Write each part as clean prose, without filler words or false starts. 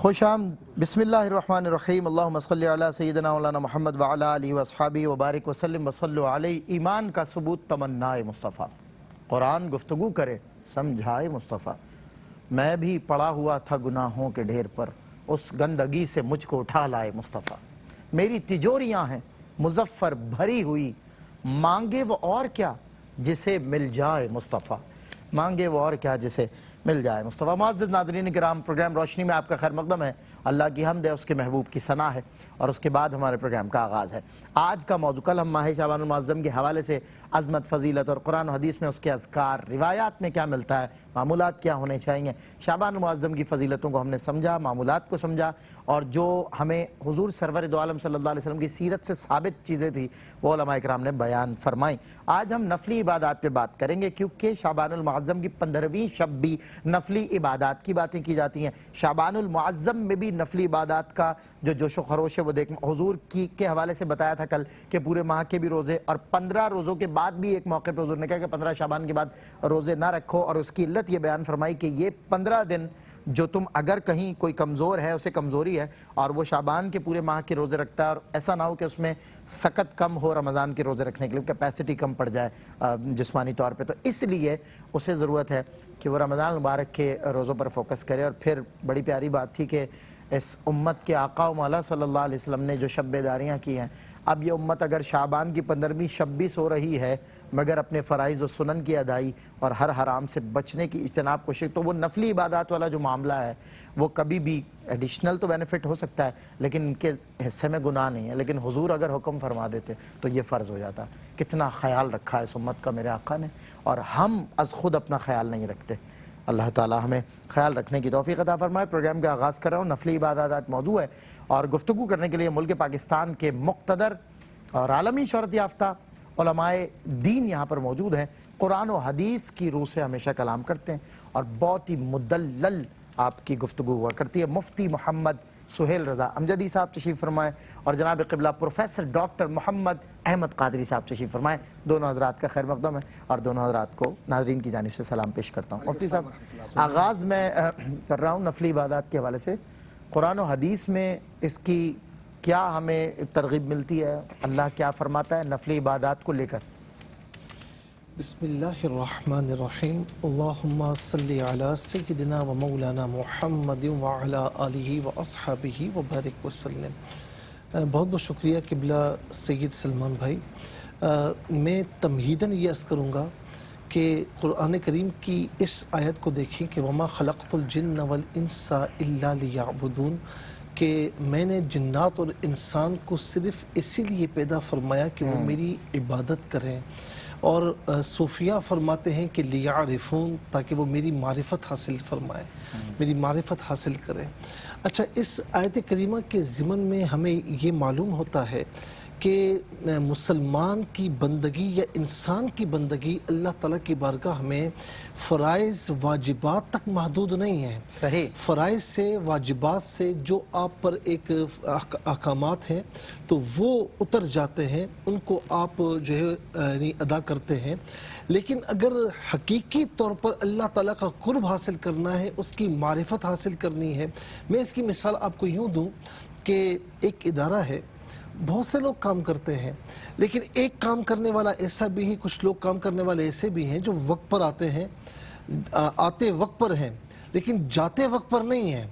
خوش بسم اللہ الرحمن الرحیم اللہم صلی علی سیدنا مولانا محمد وعلی آلہ واصحابہ وبارک وسلم وصلو علیہ۔ ایمان کا ثبوت تمنائے مصطفیٰ، قرآن گفتگو کرے سمجھائے مصطفیٰ۔ میں بھی پڑا ہوا تھا گناہوں کے ڈھیر پر، اس گندگی سے مجھ کو اٹھا لائے مصطفیٰ۔ میری تجوریاں ہیں مظفر بھری ہوئی، مانگے وہ اور کیا جسے مل جائے مصطفیٰ، مانگے وہ اور کیا جسے مل جائے مصطفیٰ۔ معزز ناظرین کرام، پروگرام روشنی میں آپ کا خیر مقدم ہے۔ اللہ کی حمد ہے، اس کے محبوب کی ثنا ہے، اور اس کے بعد ہمارے پروگرام کا آغاز ہے۔ آج کا موضوع، کل ہم ماہ شعبان المعظم کے حوالے سے عظمت، فضیلت اور قرآن و حدیث میں اس کے اذکار، روایات میں کیا ملتا ہے، معمولات کیا ہونے چاہیے، شعبان المعظم کی فضیلتوں کو ہم نے سمجھا، معمولات کو سمجھا، اور جو ہمیں حضور سرور دو عالم صلی اللہ علیہ وسلم کی سیرت سے ثابت چیزیں تھی وہ علماء کرام نے بیان فرمائیں۔ آج ہم نفلی عبادات پہ بات کریں گے، کیونکہ شعبان المعظم کی 15ویں شب بھی نفلی عبادات کی باتیں کی جاتی ہیں۔ شعبان المعظم میں بھی نفلی عبادات کا جو جوش و خروش ہے وہ دیکھ، حضور کے حوالے سے بتایا تھا کل کہ پورے ماہ کے بھی روزے، اور 15 روزوں کے بعد بھی ایک موقع پہ حضور نے کہا کہ 15 شعبان کے بعد روزے نہ رکھو، اور اس کی علت یہ بیان فرمائی کہ یہ 15 دن جو تم اگر کہیں کوئی کمزور ہے اسے کمزوری ہے، اور وہ شعبان کے پورے ماہ کے روزے رکھتا ہے، اور ایسا نہ ہو کہ اس میں سکت کم ہو رمضان کے روزے رکھنے کے لیے، کیپیسٹی کم پڑ جائے جسمانی طور پہ، تو اس لیے اسے ضرورت ہے کہ وہ رمضان مبارک کے روزوں پر فوکس کرے۔ اور پھر بڑی پیاری بات تھی کہ اس امت کے آقا و مولا صلی اللہ علیہ وسلم نے جو شب بیداریاں کی ہیں، اب یہ امت اگر شعبان کی 15ویں شب بھی سو رہی ہے مگر اپنے فرائض و سنن کی ادائی اور ہر حرام سے بچنے کی اجتناب کوشش، تو وہ نفلی عبادات والا جو معاملہ ہے وہ کبھی بھی ایڈیشنل تو بینیفٹ ہو سکتا ہے لیکن ان کے حصے میں گناہ نہیں ہے، لیکن حضور اگر حکم فرما دیتے تو یہ فرض ہو جاتا۔ کتنا خیال رکھا ہے اس امت کا میرے آقا نے، اور ہم از خود اپنا خیال نہیں رکھتے۔ اللہ تعالی ہمیں خیال رکھنے کی توفیق عطا فرمائے۔ پروگرام کا آغاز کر رہا ہوں، نفلی عبادات موضوع ہے، اور گفتگو کرنے کے لیے ملک پاکستان کے مقتدر اور عالمی شہرت یافتہ علماء دین یہاں پر موجود ہیں، قرآن و حدیث کی روح سے ہمیشہ کلام کرتے ہیں، اور بہت ہی مدلل آپ کی گفتگو ہوا کرتی ہے۔ مفتی محمد سہیل رضا امجدی صاحب تشریف فرمائیں، اور جناب قبلہ پروفیسر ڈاکٹر محمد احمد قادری صاحب تشریف فرمائیں۔ دونوں حضرات کا خیر مقدم ہے، اور دونوں حضرات کو ناظرین کی جانب سے سلام پیش کرتا ہوں۔ مفتی صاحب، آغاز میں کر رہا ہوں نفلی عبادات کے حوالے سے، قرآن و حدیث میں اس کی کیا ہمیں ترغیب ملتی ہے، اللہ کیا فرماتا ہے نفلی عبادات کو لے کر؟ بسم اللہ الرحمن الرحیم، اللہم صلی علی سیدنا و مولانا محمد وعلی آلہ و اصحابہ وبارک وسلم۔ بہت بہت شکریہ قبلہ سید سلمان بھائی۔ میں تمہیداً یہ عرض کروں گا کہ قرآن کریم کی اس آیت کو دیکھیں کہ وما خلقت الجن والانس الا لیعبدون، کہ میں نے جنات اور انسان کو صرف اسی لیے پیدا فرمایا کہ وہ میری عبادت کریں، اور صوفیہ فرماتے ہیں کہ لیعرفون، تاکہ وہ میری معرفت حاصل فرمائیں، میری معرفت حاصل کریں۔ اچھا، اس آیت کریمہ کے ضمن میں ہمیں یہ معلوم ہوتا ہے کہ مسلمان کی بندگی یا انسان کی بندگی اللہ تعالیٰ کی بارگاہ میں فرائض واجبات تک محدود نہیں ہے۔ صحیح، فرائض سے، واجبات سے جو آپ پر ایک احکامات ہیں تو وہ اتر جاتے ہیں، ان کو آپ جو ہے ادا کرتے ہیں، لیکن اگر حقیقی طور پر اللہ تعالیٰ کا قرب حاصل کرنا ہے، اس کی معرفت حاصل کرنی ہے، میں اس کی مثال آپ کو یوں دوں کہ ایک ادارہ ہے، بہت سے لوگ کام کرتے ہیں، لیکن ایک کام کرنے والا ایسا بھی ہے، کچھ لوگ کام کرنے والے ایسے بھی ہیں جو وقت پر آتے ہیں، آتے وقت پر ہیں لیکن جاتے وقت پر نہیں ہیں۔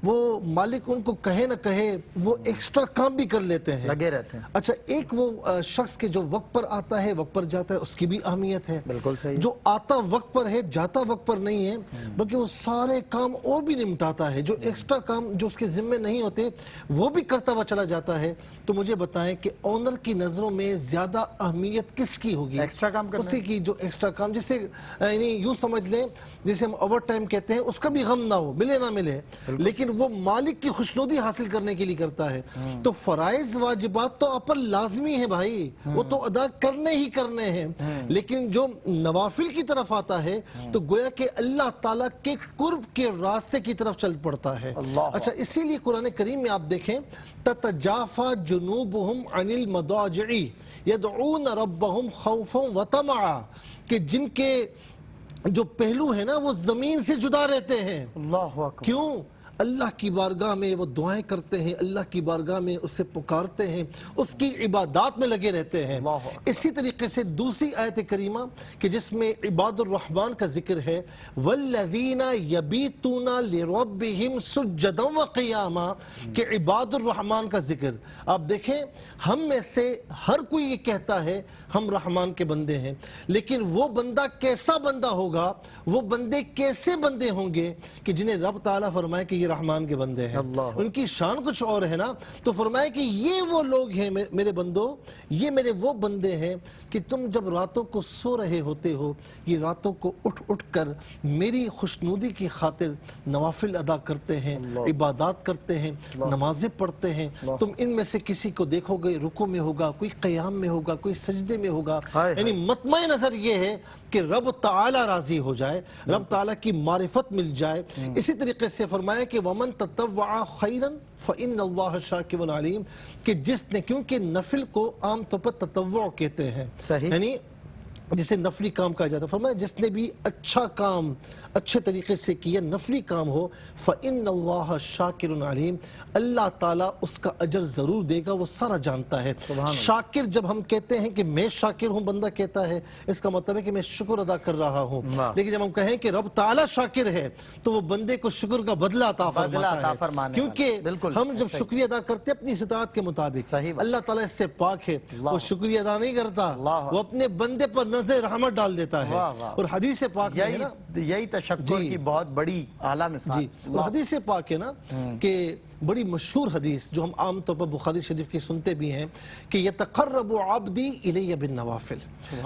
وہ مالک ان کو کہے نہ کہے وہ ایکسٹرا کام بھی کر لیتے ہیں، لگے رہتے ہیں۔ اچھا، ایک وہ شخص کے جو وقت پر آتا ہے، وقت پر جاتا ہے، اس کی بھی اہمیت ہے۔ بالکل صحیح، جو آتا وقت پر ہے، جاتا وقت پر نہیں ہے، بلکہ وہ سارے کام اور بھی نمٹاتا ہے، جو ایکسٹرا کام جو اس کے ذمے نہیں ہوتے وہ بھی کرتا ہوا چلا جاتا ہے۔ تو مجھے بتائیں کہ اونر کی نظروں میں زیادہ اہمیت کس کی ہوگی؟ ایکسٹرا کام کرنا، اسی کی جو ایکسٹرا کام، جسے یعنی یوں سمجھ لیں جسے ہم اوور ٹائم کہتے ہیں، اس کا بھی غم نہ ہو، ملے نہ ملے، لیکن وہ مالک کی خوشنودی حاصل کرنے کے لیے کرتا ہے۔ تو فرائض واجبات تو آپ پر لازمی ہے بھائی، وہ تو ادا کرنے ہی کرنے ہیں، لیکن جو نوافل کی طرف آتا ہے تو گویا کہ اللہ تعالیٰ کے قرب کے راستے کی طرف چل پڑتا ہے۔ اچھا، اسی لیے قرآن کریم میں آپ دیکھیں تتجافى جنوبهم عن المضاجع يدعون ربهم خوفا وطمعا، کہ جن کے جو پہلو ہیں نا وہ زمین سے جدا رہتے ہیں۔ اللہ اکبر۔ کیوں؟ اللہ کی بارگاہ میں وہ دعائیں کرتے ہیں، اللہ کی بارگاہ میں اسے پکارتے ہیں، اس کی عبادات میں لگے رہتے ہیں۔ اسی طریقے سے دوسری آیت کریمہ کہ جس میں عباد الرحمن کا ذکر ہے، وَالَّذِينَ يَبِيتُونَ لِرَبِّهِمْ سُجَّدًا وَقِيَامًا، کہ عباد الرحمن کا ذکر۔ آپ دیکھیں ہم میں سے ہر کوئی یہ کہتا ہے ہم رحمان کے بندے ہیں، لیکن وہ بندہ کیسا بندہ ہوگا، وہ بندے کیسے بندے ہوں گے کہ جنہیں رب تعالیٰ فرمائے کہ یہ رحمان کے بندے ہیں، ان کی شان کچھ اور ہے نا۔ تو فرمائے کہ یہ وہ لوگ ہیں میرے بندوں، یہ میرے وہ بندے ہیں کہ تم جب راتوں کو سو رہے ہوتے ہو، یہ راتوں کو اٹھ اٹھ کر میری خوشنودی کی خاطر نوافل ادا کرتے ہیں، عبادات کرتے ہیں، نمازیں پڑھتے ہیں۔ تم ان میں سے کسی کو دیکھو گے رکوع میں ہوگا، کوئی قیام میں ہوگا، کوئی سجدے میں ہوگا، یعنی مطمع نظر یہ ہے کہ رب تعالیٰ راضی ہو جائے، رب تعالیٰ کی معرفت مل جائے۔ اسی طریقے سے فرمایا کہ وَمَن تَطَوَّعَ خَيْرًا فَإِنَّ اللَّهَ شَاكِرٌ عَلِيمٌ، کہ جس نے، کیونکہ نفل کو عام طور پر تطوع کہتے ہیں، یعنی جسے نفلی کام کہا جاتا ہے، فرمایا جس نے بھی اچھا کام اچھے طریقے سے کیا، نفلی کام ہو، فَإِنَّ اللَّهَ شَاكِرٌ عَلِيمٌ، اللہ تعالیٰ اس کا اجر ضرور دے گا، وہ سارا جانتا ہے۔ شاکر جب ہم کہتے ہیں کہ میں شاکر ہوں، بندہ کہتا ہے اس کا مطلب ہے کہ میں شکر ادا کر رہا ہوں، لیکن جب ہم کہیں کہ رب تعالیٰ شاکر ہے تو وہ بندے کو شکر کا بدلہ عطا فرماتا ہے، کیونکہ ہم جب شکریہ ادا کرتے ہیں اپنی استطاعت کے مطابق، اللہ تعالیٰ اس سے پاک ہے، وہ شکریہ ادا نہیں کرتا، وہ اپنے بندے پر نظر رحمت ڈال دیتا ہے۔ اور حدیث پاک میں ہے نا، یہی تشکر کی بہت بڑی اعلیٰ مثال، اور حدیث پاک ہے نا کہ بڑی مشہور حدیث جو ہم عام طور پر بخاری شریف کی سنتے بھی ہیں کہ یتقرب عبدی الی بالنوافل،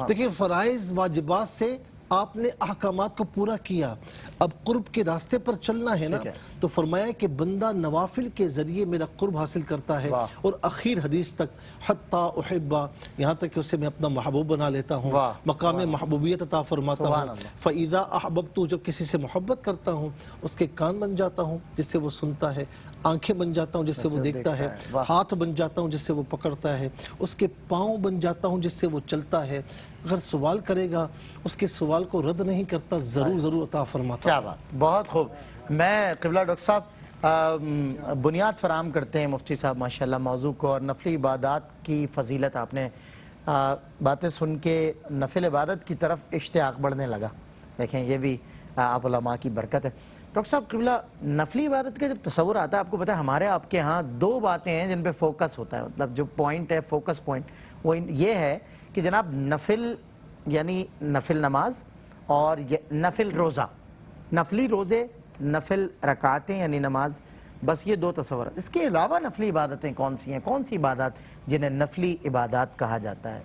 دیکھیں فرائض واجبات سے آپ نے احکامات کو پورا کیا، اب قرب کے راستے پر چلنا ہے نا، تو فرمایا کہ بندہ نوافل کے ذریعے میرا قرب حاصل کرتا ہے، اور اخیر حدیث تک حتی احبہ، یہاں تک کہ اسے میں اپنا محبوب بنا لیتا ہوں، مقام محبوبیت عطا فرماتا ہوں۔ فَإِذَا أَحْبَبْتُ، جب کسی سے محبت کرتا ہوں اس کے کان بن جاتا ہوں جس سے وہ سنتا ہے، آنکھیں بن جاتا ہوں جس سے وہ دیکھتا ہے، ہاتھ بن جاتا ہوں جس سے وہ پکڑتا ہے، اس کے پاؤں بن جاتا ہوں جس سے وہ چلتا ہے، اگر سوال کرے گا اس کے سوال کو رد نہیں کرتا، ضرور عطا فرماتا۔ کیا بات، بہت خوب۔ میں قبلہ ڈاکٹر صاحب بنیاد فراہم کرتے ہیں مفتی صاحب ماشاءاللہ موضوع کو، اور نفلی عبادات کی فضیلت آپ نے باتیں سن کے نفل عبادت کی طرف اشتیاق بڑھنے لگا، دیکھیں یہ بھی آپ علماء کی برکت ہے۔ ڈاکٹر صاحب قبلہ نفلی عبادت کا جب تصور آتا ہے، آپ کو پتہ ہے ہمارے آپ کے ہاں دو باتیں ہیں جن پہ فوکس ہوتا ہے، مطلب جو پوائنٹ ہے، فوکس پوائنٹ وہ یہ ہے کہ جناب نفل یعنی نفل نماز اور نفل روزہ، نفلی روزے، نفل رکعتیں یعنی نماز، بس یہ دو تصورات۔ اس کے علاوہ نفلی عبادتیں کون سی ہیں، کون سی عبادات جنہیں نفلی عبادات کہا جاتا ہے؟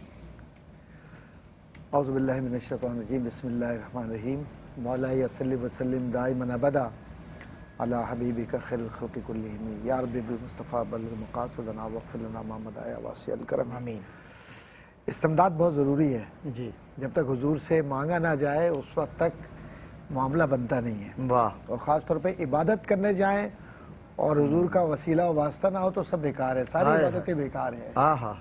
اعوذ باللہ من الشیطان الرجیم، بسم اللہ الرحمن الرحیم، مولاي صلی وسلم دائما ابدا علی حبیبک خیر الخلق کلہم، یا رب بالمصطفیٰ بلغ مقاصدنا واغفر لنا ما مضى یا واسع الکرم۔ آمین۔ استمداد بہت ضروری ہے، جی، جب تک حضور سے مانگا نہ جائے اس وقت تک معاملہ بنتا نہیں ہے، واہ، اور خاص طور پہ عبادت کرنے جائیں اور حضور کا وسیلہ و واسطہ نہ ہو تو سب بیکار ہے، ساری عبادتیں بیکار ہیں، آہا،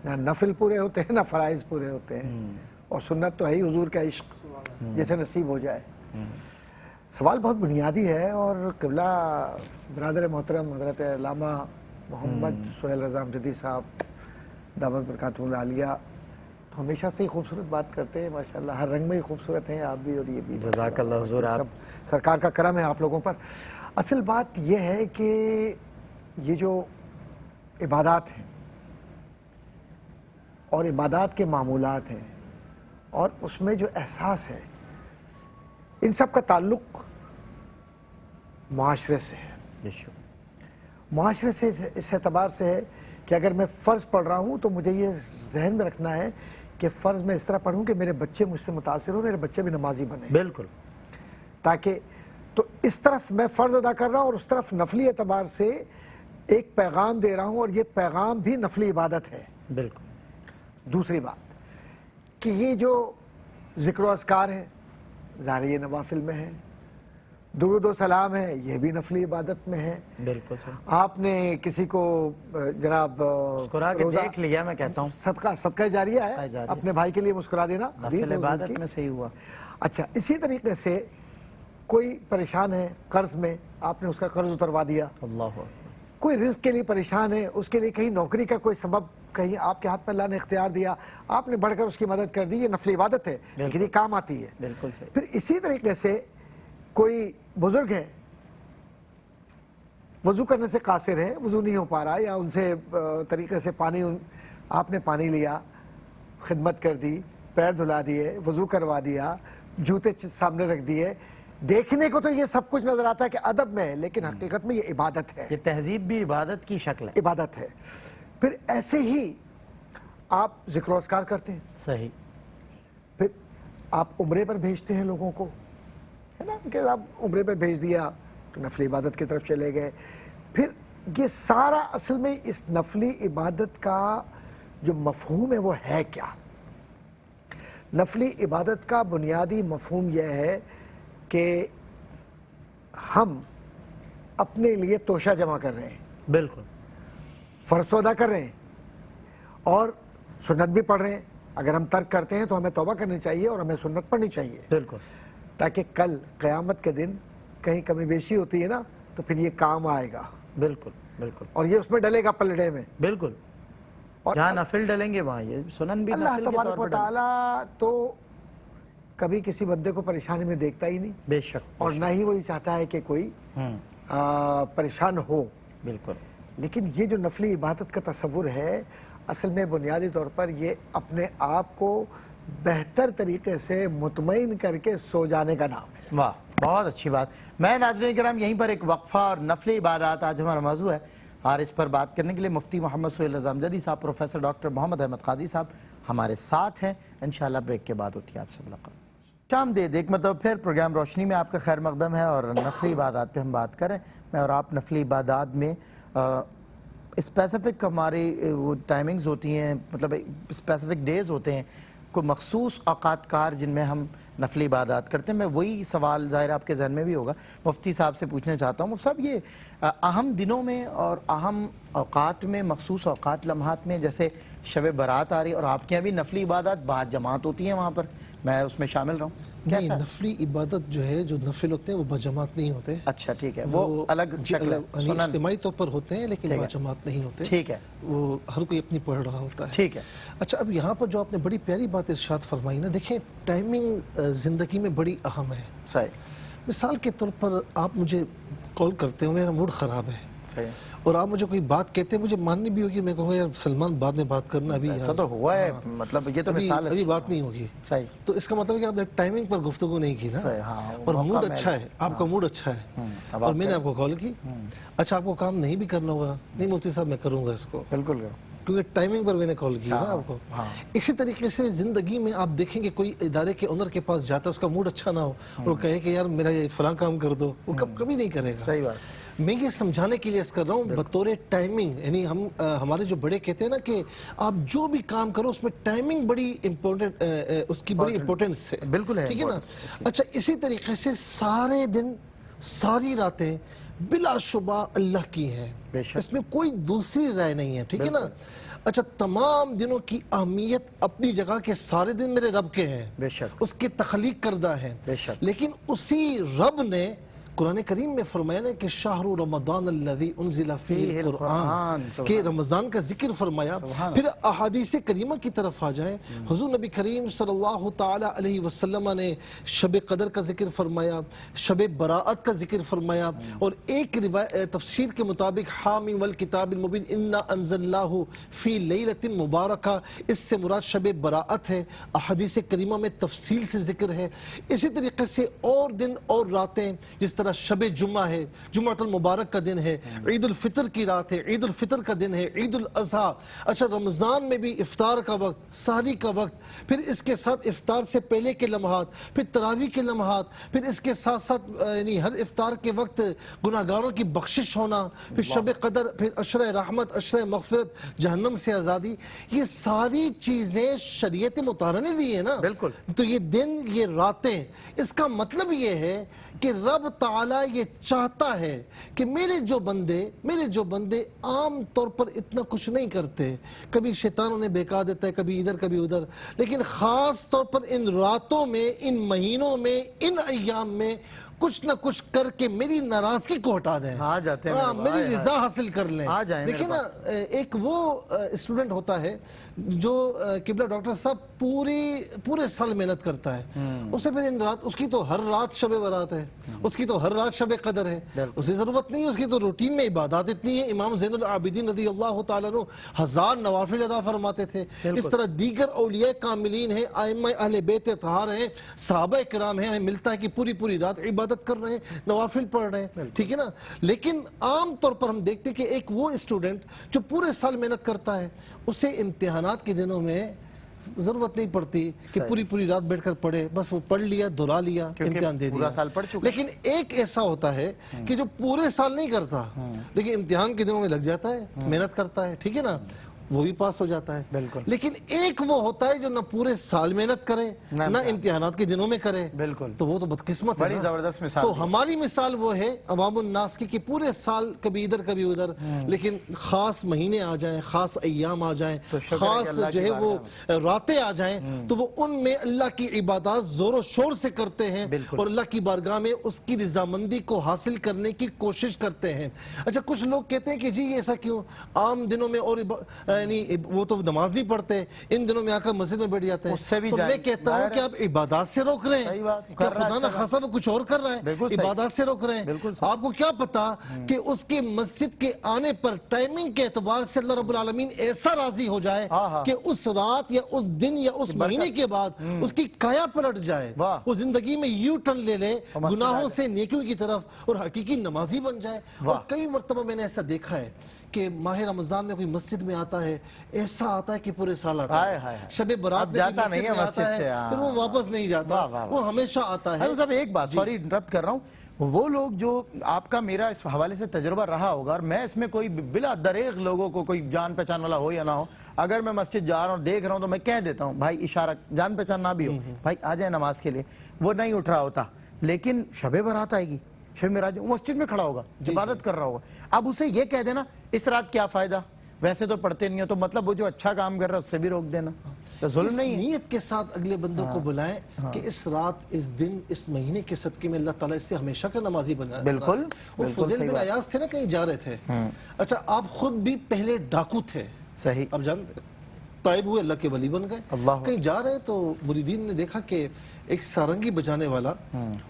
نہ نفل پورے ہوتے ہیں نہ فرائض پورے ہوتے ہیں، اور سنت تو ہے ہی حضور کا عشق جیسے نصیب ہو جائے۔ سوال بہت بنیادی ہے، اور قبلہ برادر محترم حضرت علامہ محمد سہیل رضا امجدی صاحب دامت برکاتہ العالیہ تو ہمیشہ سے ہی خوبصورت بات کرتے ہیں، ماشاءاللہ ہر رنگ میں ہی خوبصورت ہیں آپ بھی، اور یہ بھی جزاک اللہ حضور، آپ سب سرکار کا کرم ہے آپ لوگوں پر۔ اصل بات یہ ہے کہ یہ جو عبادات ہیں اور عبادات کے معمولات ہیں اور اس میں جو احساس ہے، ان سب کا تعلق معاشرے سے ہے، معاشرے سے اس اعتبار سے ہے کہ اگر میں فرض پڑھ رہا ہوں تو مجھے یہ ذہن میں رکھنا ہے کہ فرض میں اس طرح پڑھوں کہ میرے بچے مجھ سے متاثر ہوں، میرے بچے بھی نمازی بنیں، بالکل، تاکہ تو اس طرف میں فرض ادا کر رہا ہوں اور اس طرف نفلی اعتبار سے ایک پیغام دے رہا ہوں، اور یہ پیغام بھی نفلی عبادت ہے۔ بالکل۔ دوسری بات کہ یہ جو ذکر و اذکار ہے ظاہر یہ نوافل میں ہے، درود و سلام ہے یہ بھی نفلی عبادت میں ہے۔ بالکل صحیح، آپ نے کسی کو جناب مسکرا کے دیکھ لیا، میں کہتا ہوں صدقہ جاریہ ہے، اپنے بھائی کے لیے مسکرا دینا نفل عبادت میں صحیح ہوا۔ اچھا، اسی طریقے سے کوئی پریشان ہے قرض میں، آپ نے اس کا قرض اتروا دیا. اللہ اکبر. کوئی رزق کے لیے پریشان ہے، اس کے لیے کہیں نوکری کا کوئی سبب کہیں آپ کے ہاتھ میں اللہ نے اختیار دیا، آپ نے بڑھ کر اس کی مدد کر دی. یہ نفلی عبادت ہے لیکن یہ کام آتی ہے. بالکل صحیح. پھر اسی طریقے سے کوئی بزرگ ہے، وضو کرنے سے قاصر ہے، وضو نہیں ہو پا رہا، یا ان سے طریقے سے پانی آپ نے پانی لیا، خدمت کر دی، پیر دھلا دیے، وضو کروا دیا، جوتے سامنے رکھ دیے. دیکھنے کو تو یہ سب کچھ نظر آتا ہے کہ ادب میں ہے، لیکن حقیقت میں یہ عبادت ہے. یہ تہذیب بھی عبادت کی شکل ہے. عبادت ہے. پھر ایسے ہی آپ ذکر و اذکار کرتے ہیں، صحیح. پھر آپ عمرے پر بھیجتے ہیں لوگوں کو، ہے نا، کہ آپ عمرے پر بھیج دیا تو نفلی عبادت کی طرف چلے گئے. پھر یہ سارا اصل میں اس نفلی عبادت کا جو مفہوم ہے وہ ہے کیا؟ نفلی عبادت کا بنیادی مفہوم یہ ہے کہ ہم اپنے لیے توشہ جمع کر رہے ہیں. بالکل. فرض تو ادا کر رہے ہیں اور سنت بھی پڑھ رہے ہیں. اگر ہم ترک کرتے ہیں تو ہمیں توبہ کرنی چاہیے اور ہمیں سنت پڑھنی چاہیے، بالکل. تاکہ کل قیامت کے دن کہیں کمی بیشی ہوتی ہے نا تو پھر یہ کام آئے گا. بالکل. بالکل. اور یہ اس میں ڈلے گا پلڑے میں. بالکل. اور جہاں نفل ڈلیں گے وہاں یہ سنن بھی اللہ نفل کے تبارک طور و پر ڈلیں. تعالیٰ تو کبھی کسی بندے کو پریشانی میں دیکھتا ہی نہیں، بے شک. اور نہ ہی وہی چاہتا ہے کہ کوئی پریشان ہو. بالکل. لیکن یہ جو نفلی عبادت کا تصور ہے، اصل میں بنیادی طور پر یہ اپنے آپ کو بہتر طریقے سے مطمئن کر کے سو جانے کا نام ہے. واہ، بہت اچھی بات. میں ناظرین کرام یہیں پر ایک وقفہ اور نفلی عبادات آج ہمارا موضوع ہے، اور اس پر بات کرنے کے لیے مفتی محمد سہیل رضا امجدی صاحب، پروفیسر ڈاکٹر محمد احمد قاضی صاحب ہمارے ساتھ ہیں. انشاءاللہ بریک کے بعد ہوتی ہے آپ سے ملاقات. شام دید ایک مرتبہ پھر پروگرام روشنی میں آپ کا خیر مقدم ہے، اور نفلی عبادات پہ ہم بات کریں. میں اور آپ نفلی عبادات میں اسپیسیفک ہماری وہ ٹائمنگز ہوتی ہیں، مطلب اسپیسیفک ڈیز ہوتے ہیں، کوئی مخصوص اوقات کار جن میں ہم نفلی عبادات کرتے ہیں. میں وہی سوال ظاہر آپ کے ذہن میں بھی ہوگا، مفتی صاحب سے پوچھنا چاہتا ہوں. صاحب یہ اہم دنوں میں اور اہم اوقات میں، مخصوص اوقات لمحات میں، جیسے شب برات آ رہی ہے اور آپ کے یہاں بھی نفلی عبادات بعد جماعت ہوتی ہیں وہاں پر، میں اس میں شامل رہوں نہیں، نفلی عبادت جو ہے، جو نفل ہوتے ہیں وہ بجماعت نہیں ہوتے. اچھا ٹھیک ہے، وہ الگ شکل ہے، یعنی اجتماعی طور پر ہوتے ہیں لیکن بجماعت نہیں ہوتے. ٹھیک ہے، وہ ہر کوئی اپنی پڑھ رہا ہوتا ہے. ٹھیک ہے. اچھا، اب یہاں پر جو آپ نے بڑی پیاری بات ارشاد فرمائی نا، دیکھیں ٹائمنگ زندگی میں بڑی اہم ہے. صحیح. مثال کے طور پر آپ مجھے کال کرتے ہو، میرا موڈ خراب ہے، صحیح. اور آپ مجھے کوئی بات کہتے ہیں، مجھے ماننی بھی ہوگی، میں کہوں گا یار سلمان بعد میں بات کرنا، ابھی ایسا تو ہوا ہے، مطلب یہ تو مثال ابھی بات نہیں ہوگی. صحیح. تو اس کا مطلب ہے کہ آپ نے ٹائمنگ پر گفتگو نہیں کی نا. اور موڈ اچھا ہے، آپ کا موڈ اچھا ہے، اور میں نے آپ کو کال کی. اچھا، آپ کو کام نہیں بھی کرنا ہوگا، نہیں مفتی صاحب میں کروں گا اس کو، بالکل، کیونکہ ٹائمنگ پر میں نے کال کی نا آپ کو. اسی طریقے سے زندگی میں آپ دیکھیں کہ کوئی ادارے کے اونر کے پاس جاتا ہے، اس کا موڈ اچھا نہ ہو اور وہ کہے کہ یار میرا یہ فلاں کام کر دو، وہ کبھی نہیں کرے گا. صحیح بات. میں یہ سمجھانے کے لیے اس کر رہا ہوں بطور ٹائمنگ، یعنی ہمارے جو بڑے کہتے ہیں نا کہ آپ جو بھی کام کرو اس میں ٹائمنگ بڑی امپورٹنٹ، اس کی بڑی امپورٹنس ہے. بالکل ہے، ٹھیک ہے نا. اچھا، اسی طریقے سے سارے دن ساری راتیں بلا شبہ اللہ کی ہیں، اس میں کوئی دوسری رائے نہیں ہے. ٹھیک ہے نا. اچھا، تمام دنوں کی اہمیت اپنی جگہ کے سارے دن میرے رب کے ہیں، بے شک، اس کے تخلیق کردہ ہیں. بے شک. لیکن اسی رب نے قرآن کریم میں فرمایا نا کہ شہر رمضان الذی انزل فیہ القرآن، کہ رمضان کا ذکر فرمایا. پھر احادیث کریمہ کی طرف آ جائیں، حضور نبی کریم صلی اللہ تعالی علیہ وسلم نے شب قدر کا ذکر فرمایا، شب براءت کا ذکر فرمایا، اور ایک تفسیر کے مطابق حامیم والکتاب المبین انا انزلناہ فی لیلۃ مبارکہ، اس سے مراد شب براءت ہے. احادیث کریمہ میں تفصیل سے ذکر ہے. اسی طریقے سے اور دن اور راتیں، جس طرح شب جمعہ ہے، جمعۃ المبارک کا دن ہے، عید الفطر کی رات ہے، عید الفطر کا دن ہے، عید الاضحیٰ. اچھا، رمضان میں بھی افطار کا وقت، سحری کا وقت، پھر اس کے ساتھ افطار سے پہلے کے لمحات، پھر تراویح کے لمحات، پھر اس کے ساتھ ساتھ یعنی ہر افطار کے وقت گناہگاروں کی بخشش ہونا، پھر شب قدر، پھر عشرہ رحمت، عشرہ مغفرت، جہنم سے آزادی. یہ ساری چیزیں شریعت مطہرہ نے دی ہیں نا. بالکل. تو یہ دن، یہ راتیں، اس کا مطلب یہ ہے کہ رب تعالی تعالیٰ یہ چاہتا ہے کہ میرے جو بندے عام طور پر اتنا کچھ نہیں کرتے، کبھی شیطان انہیں بہکا دیتا ہے، کبھی ادھر کبھی ادھر، لیکن خاص طور پر ان راتوں میں، ان مہینوں میں، ان ایام میں کچھ نہ کچھ کر کے میری ناراضگی کو ہٹا دیں، آ جاتے ہیں میری رضا حاصل کر لیں۔ آ جائیں دیکھیں نا، ایک وہ اسٹوڈنٹ ہوتا ہے جو قبلہ ڈاکٹر صاحب پورے سال محنت کرتا ہے، اسے پھر ان رات، اس کی تو ہر رات شب برات ہے، اس کی تو ہر رات شب قدر ہے، اسے ضرورت نہیں ہے، اس کی تو روٹین میں عبادات اتنی ہیں۔ امام زین العابدین رضی اللہ تعالیٰ عنہ 1000 نوافل ادا فرماتے تھے، اس طرح دیگر اولیاء کاملین ہیں، ائمہ اہل بیت اطہار ہیں، صحابہ کرام ہیں، ہمیں ملتا ہے کہ پوری رات عبادت کر رہے ہیں، نوافل پڑھ رہے ہیں، ٹھیک ہے نا۔ لیکن عام طور پر ہم دیکھتے کہ ایک وہ اسٹوڈنٹ جو پورے سال محنت کرتا ہے، اسے امتحانات کے دنوں میں ضرورت نہیں پڑتی کہ پوری رات بیٹھ کر پڑھے، بس وہ پڑھ لیا، دہرا لیا، امتحان دے دیا، پورا سال پڑھ چکا۔ لیکن ایک ایسا ہوتا ہے کہ جو پورے سال نہیں کرتا لیکن امتحان کے دنوں میں لگ جاتا ہے، محنت کرتا ہے، ٹھیک ہے نا، وہ بھی پاس ہو جاتا ہے۔ بالکل۔ لیکن ایک وہ ہوتا ہے جو نہ پورے سال محنت کرے نہ امتحانات کے دنوں میں کرے، بالکل، تو وہ تو بدقسمت ہے۔ بڑی زبردست مثال۔ تو ہماری مثال وہ ہے عوام الناس کی کہ پورے سال کبھی ادھر کبھی ادھر، لیکن خاص مہینے آ جائیں، خاص ایام آ جائیں، خاص جو ہے وہ راتیں آ جائیں، تو وہ ان میں اللہ کی عبادات زور و شور سے کرتے ہیں اور اللہ کی بارگاہ میں اس کی رضامندی کو حاصل کرنے کی کوشش کرتے ہیں۔ اچھا، کچھ لوگ کہتے ہیں کہ جی یہ ایسا کیوں، عام دنوں میں اور یعنی وہ تو نماز نہیں پڑھتے، ان دنوں میں آ کر مسجد میں بیٹھ جاتے ہیں، تو میں کہتا ہوں کہ آپ عبادات سے روک رہے ہیں، کیا خدا نہ خاصا وہ کچھ اور کر رہا ہے، عبادات سے روک رہے ہیں۔ آپ کو کیا پتا کہ اس کے مسجد کے آنے پر ٹائمنگ کے اعتبار سے اللہ رب العالمین ایسا راضی ہو جائے کہ اس رات یا اس دن یا اس مہینے کے بعد اس کی کایا پلٹ جائے، وہ زندگی میں یو ٹرن لے لے گناہوں سے نیکیوں کی طرف اور حقیقی نمازی بن جائے۔ اور کئی مرتبہ میں نے ایسا دیکھا ہے کہ ماہ رمضان میں کوئی مسجد میں آتا ہے، ایسا آتا ہے کہ پورے سال آتا ہے، شب برات میں مسجد میں آتا ہے، پھر وہ واپس نہیں جاتا، وہ ہمیشہ آتا ہے۔ صاحب ایک بات، سوری انٹرپٹ کر رہا ہوں، وہ لوگ جو آپ کا میرا اس حوالے سے تجربہ رہا ہوگا، اور میں اس میں کوئی بلا دریغ لوگوں کو کوئی جان پہچان والا ہو یا نہ ہو، اگر میں مسجد جا رہا ہوں دیکھ رہا ہوں تو میں کہہ دیتا ہوں بھائی، اشارہ جان پہچان نہ بھی ہو، بھائی آ جائے نماز کے لیے، وہ نہیں اٹھ رہا ہوتا، لیکن شب برات آئے گی، شب معراج مسجد میں کھڑا ہوگا، عبادت کر رہا ہوگا، اب اسے یہ کہہ دینا اس رات کیا فائدہ، ویسے تو پڑھتے نہیں ہو، تو مطلب وہ جو اچھا کام کر رہا ہے اس سے بھی روک دینا، تو ظلم نہیں ہے۔ اس نیت کے ساتھ اگلے بندوں کو بلائیں کہ اس رات، اس دن، اس مہینے کے صدقے میں اللہ تعالیٰ اس سے ہمیشہ کا نمازی بنا۔ بالکل، وہ فضیل بن عیاض تھے نا، کہیں جا رہے تھے، اچھا آپ خود بھی پہلے ڈاکو تھے، صحیح، اب جانتے تائب ہوئے، اللہ کے ولی بن گئے، کہیں جا رہے تو مریدین نے دیکھا کہ ایک سارنگی بجانے والا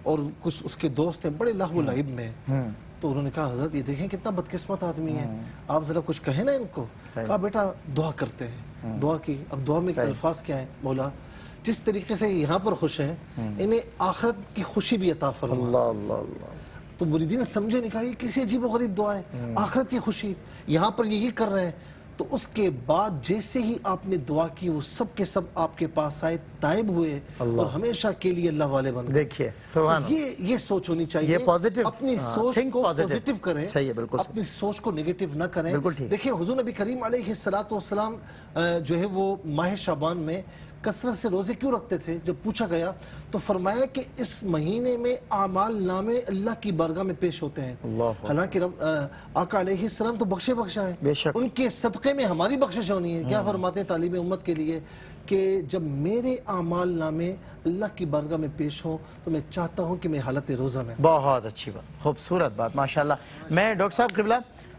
اور کچھ اس کے دوست ہیں بڑے لہو و لعب میں، تو انہوں نے کہا حضرت یہ دیکھیں کتنا بدقسمت آدمی ہے، آپ ذرا کچھ کہیں نا ان کو۔ کہا بیٹا دعا کرتے ہیں، دعا کی، اب دعا میں الفاظ کیا ہیں، مولا جس طریقے سے یہاں پر خوش ہیں انہیں آخرت کی خوشی بھی عطا فرما۔ تو مریدین نے سمجھے، نہیں کہا یہ کسی عجیب و غریب دعا ہے، آخرت کی خوشی، یہاں پر یہ کر رہے ہیں۔ تو اس کے بعد جیسے ہی آپ نے دعا کی وہ سب کے سب آپ کے پاس آئے، تائب ہوئے اور ہمیشہ کے لیے اللہ والے بن گئے۔ دیکھیے سبحان اللہ، یہ سوچ ہونی چاہیے، یہ پازیٹیو، اپنی سوچ کو پازیٹیو کریں، صحیح ہے، بالکل اپنی سوچ کو نیگیٹیو نہ کریں۔ بالکل ٹھیک۔ دیکھیں حضور نبی کریم علیہ السلام جو ہے وہ ماہ شعبان میں کثرت سے روزے کیوں رکھتے تھے؟ جب پوچھا گیا تو فرمایا کہ اس مہینے میں اعمال نامے اللہ کی بارگاہ میں پیش ہوتے ہیں، حالانکہ آقا علیہ السلام تو بخشے بخشا ہے، ان کے صدقے میں ہماری بخشش ہونی ہے۔ کیا فرماتے ہیں تعلیم امت کے لیے کہ جب میرے اعمال نامے اللہ کی بارگاہ میں پیش ہوں تو میں چاہتا ہوں کہ میں حالت روزہ میں۔ بہت اچھی بات، خوبصورت بات، ماشاءاللہ۔ میں ڈاکٹر صاحب قبلہ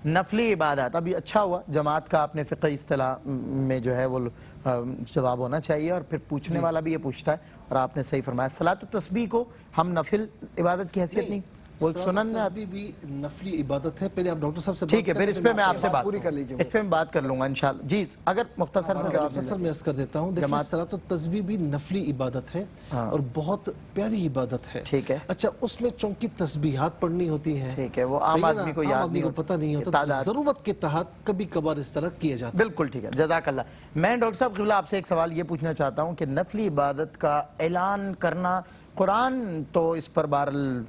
نفلی عبادات، ابھی اچھا ہوا جماعت کا آپ نے فقہی اصطلاح میں جو ہے وہ جواب ہونا چاہیے، اور پھر پوچھنے والا بھی یہ پوچھتا ہے، اور آپ نے صحیح فرمایا۔ صلاۃ التسبیح کو ہم نفل عبادت کی حیثیت نہیں، وہ سنن ہے، تسبیح بھی نفلی عبادت ہے۔ پہلے آپ ڈاکٹر صاحب سے ٹھیک ہے، پھر اس پہ میں آپ سے بات پوری کر لیجیے، اس پہ میں بات کر لوں گا انشاءاللہ۔ جی اگر مختصر سے جواب مختصر میں عرض کر دیتا ہوں، دیکھیں صلاۃ التسبیح بھی نفلی عبادت ہے اور بہت پیاری عبادت ہے، ٹھیک ہے۔ اچھا اس میں چونکہ تسبیحات پڑھنی ہوتی ہیں، ٹھیک ہے، وہ عام آدمی کو یاد نہیں پتہ نہیں ہوتا، ضرورت کے تحت کبھی کبھار اس طرح کیا جاتا ہے۔ بالکل ٹھیک ہے، جزاک اللہ۔ میں ڈاکٹر صاحب قبلہ آپ سے ایک سوال یہ پوچھنا چاہتا ہوں کہ نفلی عبادت کا اعلان کرنا، قرآن تو اس پر بہرحال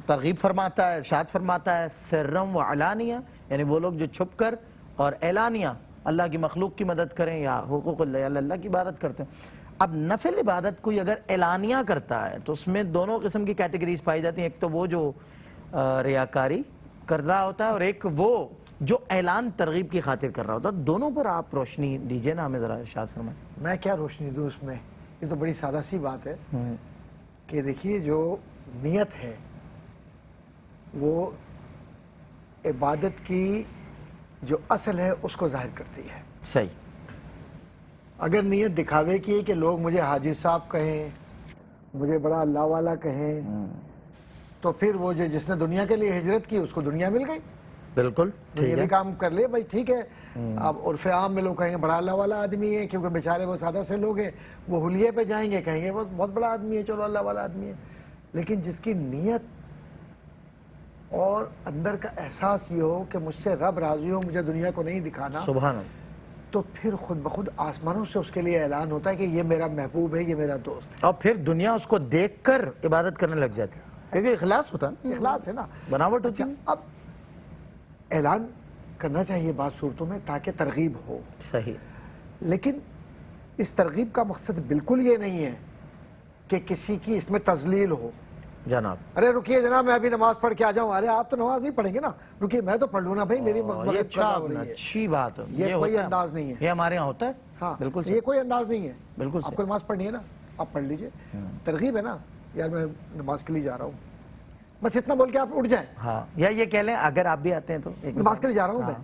ترغیب فرماتا ہے، ارشاد فرماتا ہے سرم و علانیہ، یعنی وہ لوگ جو چھپ کر اور اعلانیہ اللہ کی مخلوق کی مدد کریں یا حقوق اللہ اللہ کی عبادت کرتے ہیں۔ اب نفل عبادت کوئی اگر اعلانیہ کرتا ہے تو اس میں دونوں قسم کی کیٹیگریز پائی جاتی ہیں. ایک تو وہ جو ریاکاری کر رہا ہوتا ہے اور ایک وہ جو اعلان ترغیب کی خاطر کر رہا ہوتا ہے. دونوں پر آپ روشنی دیجئے نا ہمیں ذرا ارشاد فرمائیں. میں کیا روشنی دوں اس میں؟ یہ تو بڑی سادہ سی بات ہے کہ دیکھیے جو نیت ہے وہ عبادت کی جو اصل ہے اس کو ظاہر کرتی ہے. صحیح. اگر نیت دکھاوے کی ہے کہ لوگ مجھے حاجی صاحب کہیں, مجھے بڑا اللہ والا کہیں, تو پھر وہ جس نے دنیا کے لیے ہجرت کی اس کو دنیا مل گئی. بالکل یہ بھی کام کر لے بھائی, ٹھیک ہے. اب عرف عام میں لوگ کہیں گے بڑا اللہ والا آدمی ہے, کیونکہ بیچارے وہ سادہ سے لوگ ہیں, وہ حلیے پہ جائیں گے کہیں گے وہ بہت بڑا آدمی ہے, چلو اللہ والا آدمی ہے. لیکن جس کی نیت اور اندر کا احساس یہ ہو کہ مجھ سے رب راضی ہو, مجھے دنیا کو نہیں دکھانا, سبحان اللہ, تو پھر خود بخود آسمانوں سے اس کے لیے اعلان ہوتا ہے کہ یہ میرا محبوب ہے, یہ میرا دوست ہے. اور پھر دنیا اس کو دیکھ کر عبادت کرنے لگ جاتی ہے, کیونکہ اخلاص ہوتا ہے, اخلاص ہے نا, بناوٹ ہوتی ہے. اب اعلان کرنا چاہیے بعض صورتوں میں تاکہ ترغیب ہو. صحیح. لیکن اس ترغیب کا مقصد بالکل یہ نہیں ہے کہ کسی کی اس میں تذلیل ہو. جناب ارے رکیے جناب میں ابھی نماز پڑھ کے آ جاؤں. ارے آپ تو نماز نہیں پڑھیں گے نا, رکیے میں تو پڑھ لوں نا بھائی, میری یہ اچھی بات ہے, یہ کوئی انداز نہیں ہے. یہ ہمارے یہاں ہوتا ہے. ہاں بالکل یہ کوئی انداز نہیں ہے. بالکل آپ کو نماز پڑھنی ہے نا, آپ پڑھ لیجئے. ترغیب ہے نا, یار میں نماز کے لیے جا رہا ہوں, بس اتنا بول کے آپ اٹھ جائیں. ہاں, یا یہ کہہ لیں اگر آپ بھی آتے ہیں تو نماز کے لیے جا رہا ہوں میں,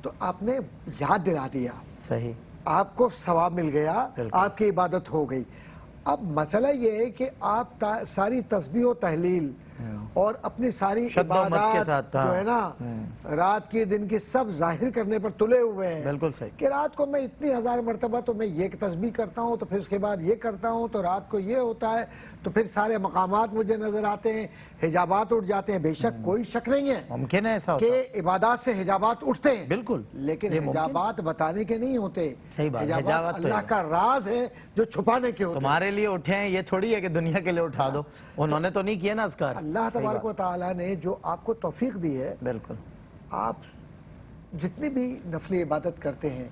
تو آپ نے یاد دلا دیا, صحیح, آپ کو ثواب مل گیا, آپ کی عبادت ہو گئی. اب مسئلہ یہ ہے کہ آپ ساری تسبیح و تحلیل اور اپنی ساری عبادات جو ہے نا رات کی دن کی سب ظاہر کرنے پر تلے ہوئے ہیں. بالکل صحیح. کہ رات کو میں اتنی ہزار مرتبہ تو میں یہ تسبیح کرتا ہوں, تو پھر اس کے بعد یہ کرتا ہوں, تو رات کو یہ ہوتا ہے, تو پھر سارے مقامات مجھے نظر آتے ہیں, حجابات اٹھ جاتے ہیں. بے شک کوئی شک نہیں ہے ممکن ہے ایسا ہوتا کہ عبادات سے حجابات اٹھتے ہیں. بالکل, لیکن حجابات بتانے کے نہیں ہوتے. صحیح بات, حجابات اللہ کا راز ہے جو چھپانے کے ہوتے ہیں. تمہارے لیے اٹھے ہیں, یہ تھوڑی ہے کہ دنیا کے لیے اٹھا دو, انہوں نے تو نہیں کیا نا اذکار. اللہ تبارک و تعالیٰ نے جو آپ کو توفیق دی ہے, بالکل, آپ جتنی بھی نفلی عبادت کرتے ہیں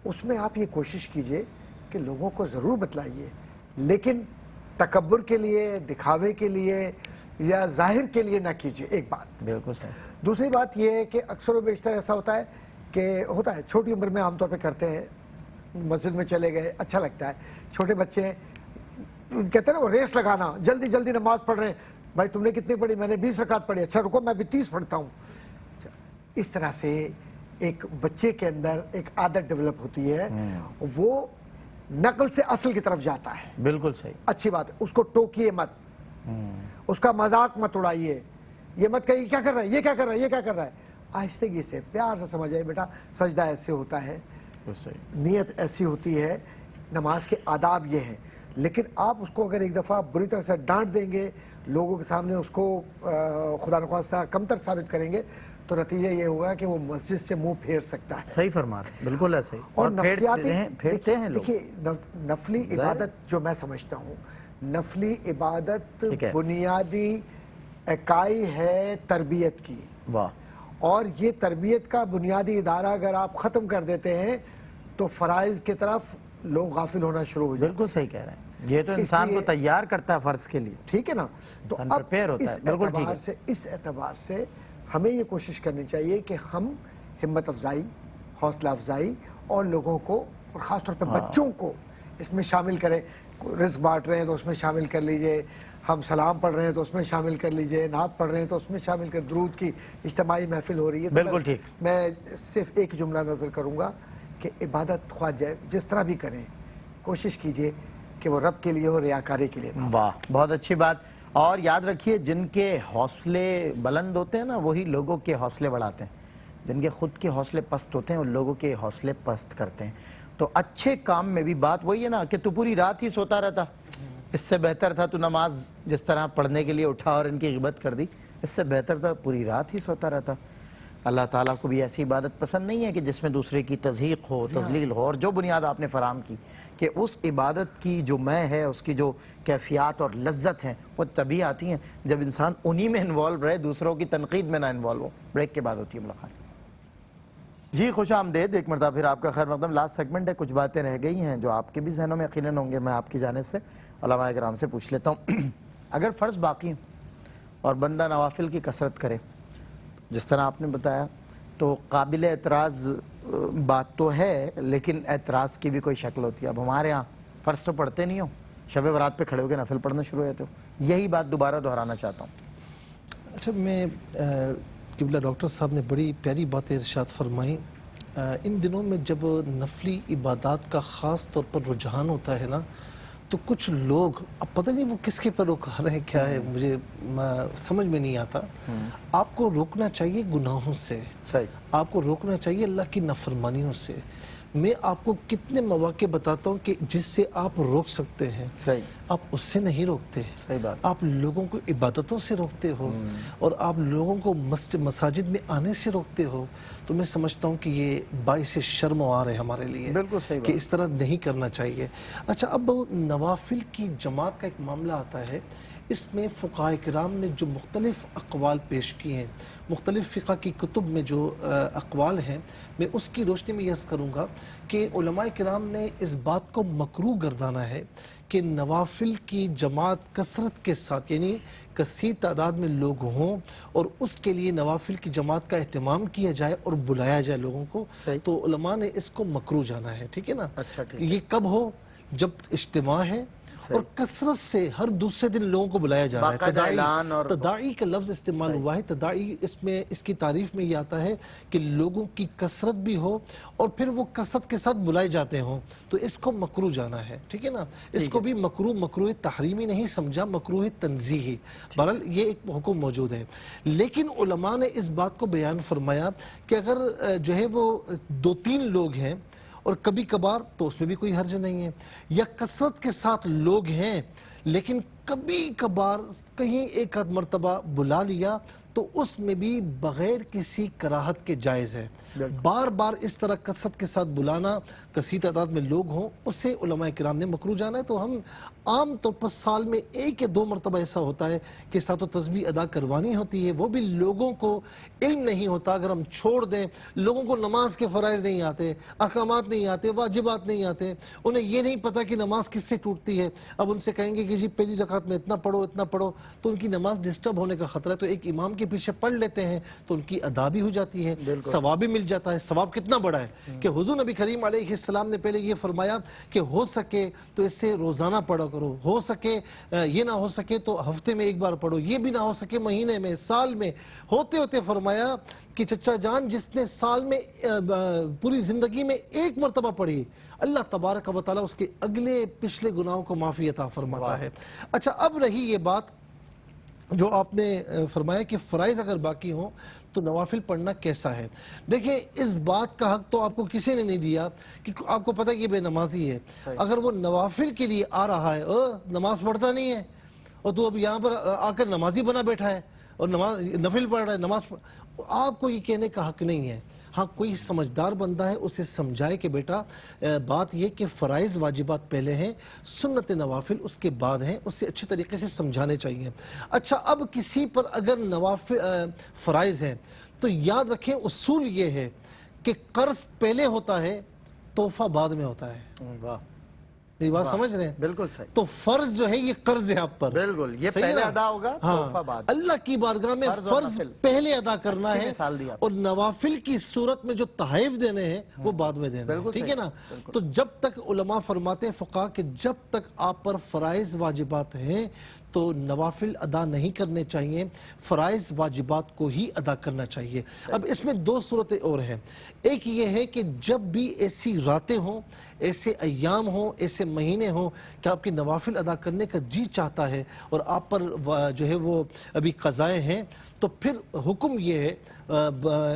اس میں آپ یہ کوشش کیجئے کہ لوگوں کو ضرور بتلائیے, لیکن تکبر کے لیے, دکھاوے کے لیے یا ظاہر کے لیے نہ کیجئے. ایک بات. بالکل صحیح. دوسری بات یہ ہے کہ اکثر و بیشتر ایسا ہوتا ہے کہ ہوتا ہے چھوٹی عمر میں عام طور پہ کرتے ہیں, مسجد میں چلے گئے, اچھا لگتا ہے, چھوٹے بچے کہتے ہیں نا وہ ریس لگانا, جلدی جلدی نماز پڑھ رہے ہیں, بھائی تم نے کتنی پڑھی, میں نے 20 رکعت پڑھی, اچھا رکو میں بھی 30 پڑھتا ہوں. اس طرح سے ایک بچے کے اندر ایک عادت ڈیولپ ہوتی ہے, وہ نقل سے اصل کی طرف جاتا ہے. بالکل صحیح. اچھی بات ہے, اس کو ٹوکیے مت, اس کا مذاق مت اڑائیے, یہ مت کہیے کیا کر رہا ہے, یہ کیا کر رہا ہے, یہ کیا کر رہا ہے. آہستگی سے پیار سے سمجھ آئے, بیٹا سجدہ ایسے ہوتا ہے, نیت ایسی ہوتی ہے, نماز کے آداب یہ ہیں. لیکن آپ اس کو اگر ایک دفعہ بری طرح سے ڈانٹ دیں گے, لوگوں کے سامنے اس کو خدا نخواستہ کمتر ثابت کریں گے, تو نتیجہ یہ ہوگا کہ وہ مسجد سے منہ پھیر سکتا ہے. صحیح فرما رہے ہیں, بالکل ایسے ہی. اور نفسیاتی پھیرتے ہیں لوگ. دیکھیے نفلی عبادت جو میں سمجھتا ہوں, نفلی عبادت بنیادی اکائی ہے تربیت کی. واہ. اور یہ تربیت کا بنیادی ادارہ اگر آپ ختم کر دیتے ہیں تو فرائض کی طرف لوگ غافل ہونا شروع ہو جائیں. بالکل صحیح کہہ رہے ہیں, یہ تو انسان کو تیار کرتا ہے فرض کے لیے. ٹھیک ہے نا. تو اب اس اعتبار سے ہمیں یہ کوشش کرنی چاہیے کہ ہم ہمت افزائی, حوصلہ افزائی اور لوگوں کو, اور خاص طور پہ بچوں کو اس میں شامل کریں. رزق بانٹ رہے ہیں تو اس میں شامل کر لیجئے, ہم سلام پڑھ رہے ہیں تو اس میں شامل کر لیجئے, نعت پڑھ رہے ہیں تو اس میں شامل کر, درود کی اجتماعی محفل ہو رہی ہے. بالکل ٹھیک. میں صرف ایک جملہ نظر کروں گا کہ عبادت خواہ جس طرح بھی کریں, کوشش کیجئے کہ وہ رب کے لیے ہو, ریاکاری کے لیے. واہ, بہت اچھی بات. اور یاد رکھیے جن کے حوصلے بلند ہوتے ہیں نا وہی لوگوں کے حوصلے بڑھاتے ہیں, جن کے خود کے حوصلے پست ہوتے ہیں ان لوگوں کے حوصلے پست کرتے ہیں. تو اچھے کام میں بھی بات وہی ہے نا کہ تو پوری رات ہی سوتا رہتا, اس سے بہتر تھا تو نماز جس طرح پڑھنے کے لیے اٹھا اور ان کی غیبت کر دی, اس سے بہتر تھا پوری رات ہی سوتا رہتا. اللہ تعالیٰ کو بھی ایسی عبادت پسند نہیں ہے کہ جس میں دوسرے کی تضحیق ہو, تذلیل ہو, اور جو بنیاد آپ نے فراہم کی کہ اس عبادت کی جو میں ہے, اس کی جو کیفیات اور لذت ہیں وہ تبھی آتی ہیں جب انسان انہی میں انوالو رہے, دوسروں کی تنقید میں نہ انوالو ہو. بریک کے بعد ہوتی ہے ملاقات. جی خوش آمدید ایک مرتبہ پھر آپ کا خیر مقدم. لاسٹ سیگمنٹ ہے, کچھ باتیں رہ گئی ہیں جو آپ کے بھی ذہنوں میں یقیناً ہوں گے, میں آپ کی جانب سے علماء کرام سے پوچھ لیتا ہوں. اگر فرض باقی ہیں اور بندہ نوافل کی کثرت کرے جس طرح آپ نے بتایا, تو قابل اعتراض بات تو ہے, لیکن اعتراض کی بھی کوئی شکل ہوتی ہے. اب ہمارے ہاں فرض تو پڑھتے نہیں ہو, شب برات پہ کھڑے ہو کے نفل پڑھنا شروع ہوتے ہو, یہی بات دوبارہ دہرانا چاہتا ہوں. اچھا, میں قبلہ ڈاکٹر صاحب نے بڑی پیاری باتیں ارشاد فرمائیں. ان دنوں میں جب نفلی عبادات کا خاص طور پر رجحان ہوتا ہے نا, تو کچھ لوگ, اب پتہ نہیں وہ کس کے پر روکا رہے ہیں, کیا ہے مجھے سمجھ میں نہیں آتا. آپ کو روکنا چاہیے گناہوں سے, صحیح, آپ کو روکنا چاہیے اللہ کی نافرمانیوں سے. میں آپ کو کتنے مواقع بتاتا ہوں کہ جس سے آپ روک سکتے ہیں, صحیح, آپ اس سے نہیں روکتے. صحیح بات. آپ لوگوں کو عبادتوں سے روکتے ہو اور آپ لوگوں کو مساجد میں آنے سے روکتے ہو. تو میں سمجھتا ہوں کہ یہ باعث شرم و عار ہے ہمارے لیے, بالکل صحیح کہ بات. اس طرح نہیں کرنا چاہیے. اچھا, اب نوافل کی جماعت کا ایک معاملہ آتا ہے. اس میں فقہاء کرام نے جو مختلف اقوال پیش کی ہیں, مختلف فقہ کی کتب میں جو اقوال ہیں, میں اس کی روشنی میں یہ کروں گا کہ علماء کرام نے اس بات کو مکروہ گردانا ہے کہ نوافل کی جماعت کثرت کے ساتھ, یعنی کثیر تعداد میں لوگ ہوں اور اس کے لیے نوافل کی جماعت کا اہتمام کیا جائے اور بلایا جائے لوگوں کو. تو علماء نے اس کو مکروہ جانا ہے. ٹھیک ہے نا. اچھا, ٹھیک. یہ کب ہو؟ جب اجتماع ہے اور کثرت سے ہر دوسرے دن لوگوں کو بلایا جا رہا ہے. تداعی کا لفظ استعمال ہوا ہے. تداعی اس میں, اس کی تعریف میں یہ آتا ہے کہ لوگوں کی کثرت بھی ہو اور پھر وہ کثرت کے ساتھ بلائے جاتے ہوں, تو اس کو مکروہ جانا ہے. ٹھیک ہے نا. اس کو بھی مکروہ تحریمی نہیں سمجھا, مکروہ تنزیہی. بہرحال یہ ایک حکم موجود ہے. لیکن علماء نے اس بات کو بیان فرمایا کہ اگر جو ہے وہ 2-3 لوگ ہیں اور کبھی کبھار, تو اس میں بھی کوئی حرج نہیں ہے. یا کثرت کے ساتھ لوگ ہیں لیکن کبھی کبھار کہیں ایک آدھ مرتبہ بلا لیا, تو اس میں بھی بغیر کسی کراہت کے جائز ہے. بار بار اس طرح کثرت کے ساتھ بلانا, کثیر تعداد میں لوگ ہوں, اس سے علماء کرام نے مکروہ جانا ہے. تو ہم عام طور پر سال میں 1 یا 2 مرتبہ ایسا ہوتا ہے کہ ساتھ و تسبیح ادا کروانی ہوتی ہے, وہ بھی لوگوں کو علم نہیں ہوتا. اگر ہم چھوڑ دیں, لوگوں کو نماز کے فرائض نہیں آتے, احکامات نہیں آتے, واجبات نہیں آتے, انہیں یہ نہیں پتا کہ نماز کس سے ٹوٹتی ہے. اب ان سے کہیں گے کہ جی پہلی رکعت میں اتنا پڑھو اتنا پڑھو, تو ان کی نماز ڈسٹرب ہونے کا خطرہ ہے. تو ایک امام کے پیچھے پڑھ لیتے ہیں تو ان کی ادا بھی ہو جاتی ہے, ثواب بھی مل جاتا ہے. ثواب کتنا بڑا ہے کہ حضور نبی کریم علیہ السلام نے پہلے یہ فرمایا کہ ہو سکے تو اس سے روزانہ پڑھا کرو, ہو سکے یہ نہ ہو سکے تو ہفتے میں 1 بار پڑھو, یہ بھی نہ ہو سکے مہینے میں, سال میں. ہوتے ہوتے فرمایا کہ چچا جان جس نے سال میں پوری زندگی میں 1 مرتبہ پڑھی, اللہ تبارک و تعالیٰ اس کے اگلے پچھلے گناہوں کو معافی عطا فرماتا ہے. اچھا, اب رہی یہ بات جو آپ نے فرمایا کہ فرائض اگر باقی ہوں تو نوافل پڑھنا کیسا ہے. دیکھیں, اس بات کا حق تو آپ کو کسی نے نہیں دیا کہ آپ کو پتہ ہے کہ بے نمازی ہے. اگر وہ نوافل کے لیے آ رہا ہے, نماز پڑھتا نہیں ہے, اور تو اب یہاں پر آ کر نمازی بنا بیٹھا ہے اور نفل پڑھ رہا ہے, آپ کو یہ کہنے کا حق نہیں ہے. ہاں, کوئی سمجھدار بندہ ہے اسے سمجھائے کہ بیٹا بات یہ کہ فرائض واجبات پہلے ہیں, سنت نوافل اس کے بعد ہیں, اسے اچھے طریقے سے سمجھانے چاہیے. اچھا, اب کسی پر اگر نوافل فرائض ہیں تو یاد رکھیں اصول یہ ہے کہ قرض پہلے ہوتا ہے, تحفہ بعد میں ہوتا ہے. یہ بات سمجھ رہے ہیں؟ بالکل صحیح. تو فرض جو ہے یہ قرض ہے آپ پر, بالکل, یہ پہلے ادا ہوگا, تحفہ بعد. اللہ کی بارگاہ میں فرض پہلے ادا کرنا ہے اور نوافل کی صورت میں جو تحائف دینے ہیں وہ بعد میں دینے ہیں. ٹھیک ہے نا. تو جب تک علماء فرماتے ہیں فقہاء کہ جب تک آپ پر فرائض واجبات ہیں تو نوافل ادا نہیں کرنے چاہیے, فرائض واجبات کو ہی ادا کرنا چاہیے. اب اس میں 2 صورتیں اور ہیں. ایک یہ ہے کہ جب بھی ایسی راتیں ہوں, ایسے ایام ہوں, ایسے مہینے ہوں کہ آپ کی نوافل ادا کرنے کا جی چاہتا ہے اور آپ پر جو ہے وہ ابھی قضائیں ہیں, تو پھر حکم یہ ہے,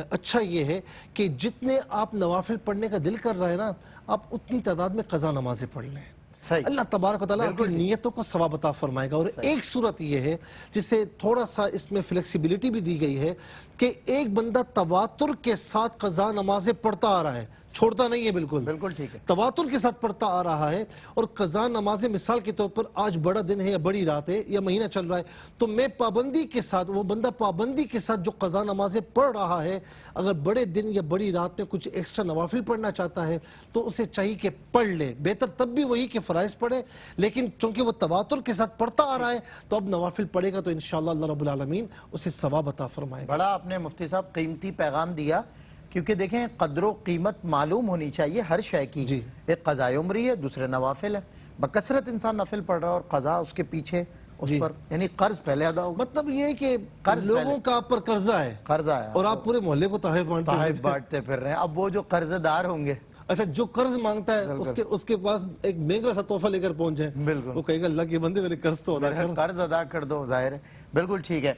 اچھا یہ ہے کہ جتنے آپ نوافل پڑھنے کا دل کر رہا ہے نا, آپ اتنی تعداد میں قضا نمازیں پڑھ لیں. اللہ تبارک و تعالیٰ آپ کی نیتوں کو ثواب عطا فرمائے گا. اور ایک صورت یہ ہے جس سے تھوڑا سا اس میں فلیکسیبلٹی بھی دی گئی ہے کہ ایک بندہ تواتر کے ساتھ قضا نمازیں پڑھتا آ رہا ہے, چھوڑتا نہیں ہے بالکل بالکل ٹھیک ہے. تواتر کے ساتھ پڑھتا آ رہا ہے. اور قضا نمازیں مثال کے طور پر آج بڑا دن ہے یا بڑی رات ہے یا مہینہ چل رہا ہے تو میں پابندی کے ساتھ, وہ بندہ پابندی کے ساتھ جو قضا نمازیں پڑھ رہا ہے, اگر بڑے دن یا بڑی رات میں کچھ ایکسٹرا نوافل پڑھنا چاہتا ہے تو اسے چاہیے کہ پڑھ لے. بہتر تب بھی وہی کہ فرائض پڑھے, لیکن چونکہ وہ تواتر کے ساتھ پڑھتا آ رہا ہے تو اب نوافل پڑھے گا تو انشاءاللہ اللہ رب العالمین اسے ثواب عطا فرمائے گا. بڑا آپ نے مفتی صاحب قیمتی پیغام دیا, کیونکہ دیکھیں قدر و قیمت معلوم ہونی چاہیے ہر شے کی. جی. ایک قضاء عمری ہے, دوسرے نوافل ہے. بکثرت انسان نفل پڑھ رہا ہے اور قضا اس کے پیچھے اس پر, یعنی قرض پہلے ادا ہوگا. مطلب یہ ہے کہ قرض لوگوں کا آپ پر قرضہ ہے قرضہ ہے اور آپ پورے محلے کو تحائف بانٹتے ہیں. تحائف بانٹتے پھر رہے ہیں. اب وہ جو قرض دار ہوں گے, اچھا جو قرض مانگتا ہے اس کے پاس ایک مہنگا سا تحفہ لے کر پہنچے, بالکل وہ کہے گا اللہ کے بندے میرے قرض تو ادا کر. قرض ادا کر دو, ظاہر ہے. بالکل ٹھیک ہے.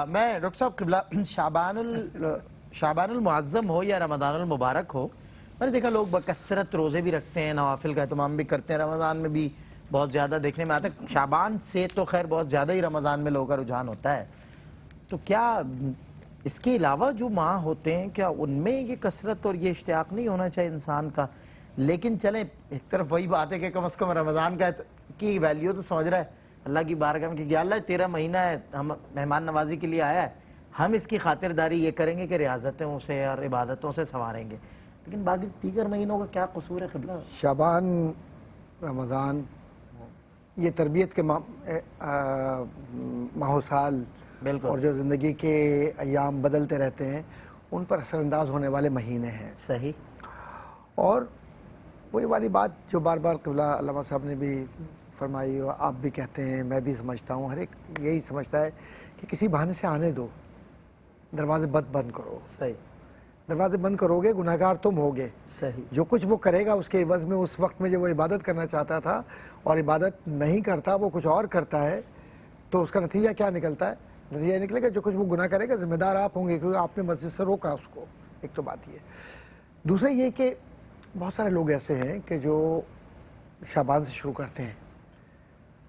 میں ڈاکٹر صاحب قبلہ, شعبان المعظم ہو یا رمضان المبارک ہو, میں نے دیکھا لوگ بکثرت روزے بھی رکھتے ہیں, نوافل کا اہتمام بھی کرتے ہیں. رمضان میں بھی بہت زیادہ دیکھنے میں آتا ہے. شعبان سے تو خیر بہت زیادہ ہی رمضان میں لوگوں کا رجحان ہوتا ہے. تو کیا اس کے علاوہ جو ماہ ہوتے ہیں کیا ان میں یہ کثرت اور یہ اشتیاق نہیں ہونا چاہیے انسان کا؟ لیکن چلیں ایک طرف وہی بات ہے کہ کم از کم رمضان کی ویلیو تو سمجھ رہا ہے اللہ کی بارگاہ میں کہ یا اللہ تیرا مہینہ ہے, ہم مہمان نوازی کے لیے آیا ہے, ہم اس کی خاطرداری یہ کریں گے کہ ریاضتوں سے اور عبادتوں سے سنواریں گے. لیکن باقی دیگر مہینوں کا کیا قصور ہے قبلہ؟ شعبان, رمضان, یہ تربیت کے ماہ و سال بالکل, اور جو زندگی کے ایام بدلتے رہتے ہیں ان پر اثر انداز ہونے والے مہینے ہیں. صحیح. اور وہی والی بات جو بار بار قبلہ علامہ صاحب نے بھی فرمائی اور آپ بھی کہتے ہیں, میں بھی سمجھتا ہوں, ہر ایک یہی سمجھتا ہے کہ کسی بہانے سے آنے دو, دروازے بند کرو. صحیح. دروازے بند کرو گے گناہگار تم ہوگے. صحیح. جو کچھ وہ کرے گا اس کے عوض میں اس وقت میں جو وہ عبادت کرنا چاہتا تھا اور عبادت نہیں کرتا, وہ کچھ اور کرتا ہے, تو اس کا نتیجہ کیا نکلتا ہے؟ نتیجہ یہ نکلے گا جو کچھ وہ گناہ کرے گا ذمہ دار آپ ہوں گے, کیونکہ آپ نے مسجد سے روکا اس کو. ایک تو بات یہ. دوسرا یہ کہ بہت سارے لوگ ایسے ہیں کہ جو شعبان سے شروع کرتے ہیں